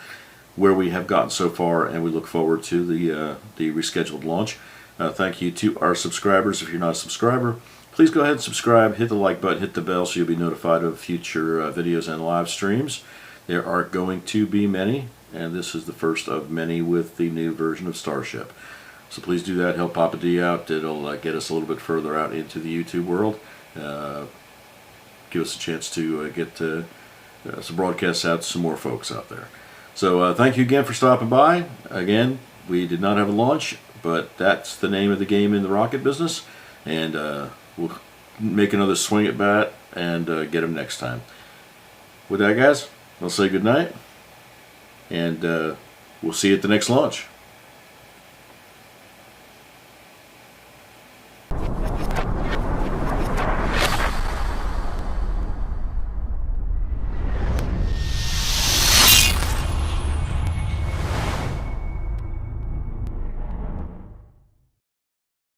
where we have gotten so far, and we look forward to the rescheduled launch. Thank you to our subscribers. If you're not a subscriber, please go ahead and subscribe, hit the like button, hit the bell so you'll be notified of future videos and live streams. There are going to be many, and this is the first of many with the new version of Starship. So please do that, help Papa D out. It'll get us a little bit further out into the YouTube world. Give us a chance to get some broadcasts out to some more folks out there. So thank you again for stopping by. Again, we did not have a launch, but that's the name of the game in the rocket business. And we'll make another swing at bat and get them next time. With that, guys, I'll say good night, and we'll see you at the next launch.